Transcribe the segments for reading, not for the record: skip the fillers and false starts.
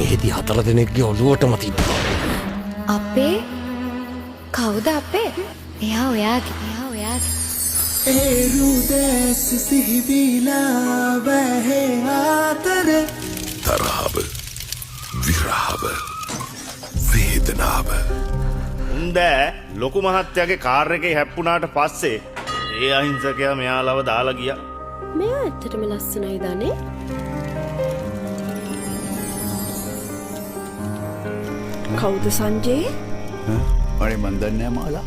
මෙහෙදි 4 දෙනෙක්ගේ ඔළුවටම තිබ්බා. අපේ කවුද අපේ? එයා ඔයාගේ. එරුදැස් සිහිවිලා වැහේ ආතරේ තරහව විරහව වේදනාව උන්ද ලොකු මහත්තයාගේ කාර් එකේ හැප්පුණාට පස්සේ ඒ අහිංසකයා මෙයාලව දාලා ගියා. මෙයා ඇත්තටම ලස්සනයි දනේ. කවුද සංජේ? අනේ මන් දන්නේ නැහැ මාලා.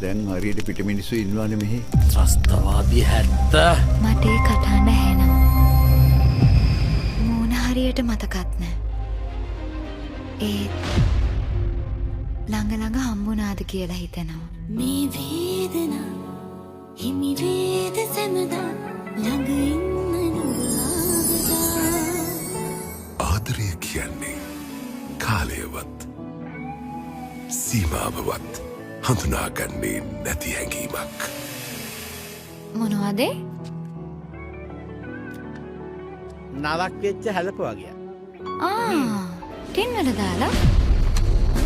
දැන් හරියට පිට මිනිස්සු ඉන්නවනේ මෙහි. ත්‍රස්තවාදී හැත්ත. මට ඒ කතාන්න ඇහෙනම්. මූණ හරියට මතකත් නෑ. ළඟ හම්බුණාද කියලා හිතෙනවා. මේ වේදනා හිමි වේද සැමදා ළඟ ඉන්න ආදරය කියන්නේ කාලයවත් සීමාවවත් හඳුනාගන්නේ නැති හැඟීමක්. මොනවද? නලක් වෙච්ච හැලප වගේ. ටින් වල දාලා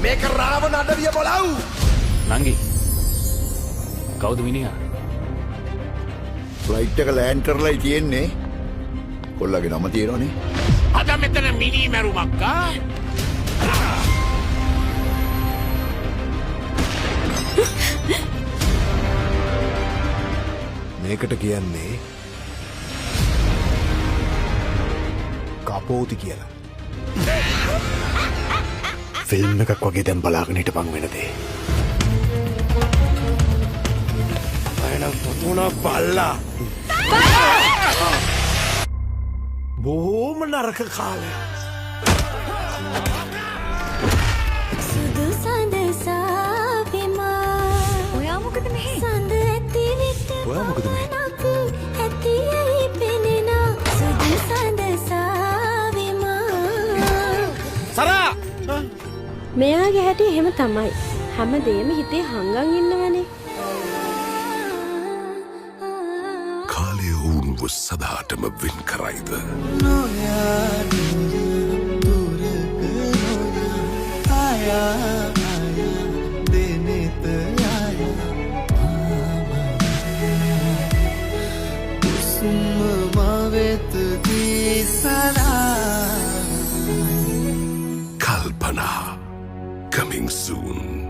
මේක රාවණ අඩවිය බොලව්. නංගි. කවුද මිනිහා? ෆ්ලයිට් එක ලෑන්ඩ් කරලායි තියෙන්නේ. කොල්ලගේ නම තියෙනවනේ. අද මෙතන මිනි මැරුමක් ආ. මේකට කියන්නේ කපෝති කියලා. ෆිල්ම් එකක් වගේ දැන් බලාගෙන හිටපන් වෙන දේ. අයනම් පුතුණා බල්ලා. බොහෝම නරක කාලයක්. සුදු සඳ සාපිමා ඔයා මොකද මෙහෙ? සඳ ඇති විට ඔයා මොකද මෙහෙ? ඇති ඇයි පෙනෙන සුදු සඳ සාවිමා සරා! මෙයාගේ හැටි එහෙම තමයි. හැමදේම හිතේ හංගන් ඉන්නවනේ. කාලය වුන්ව සදාටම වෙන් කරයිද? Kalpana coming soon.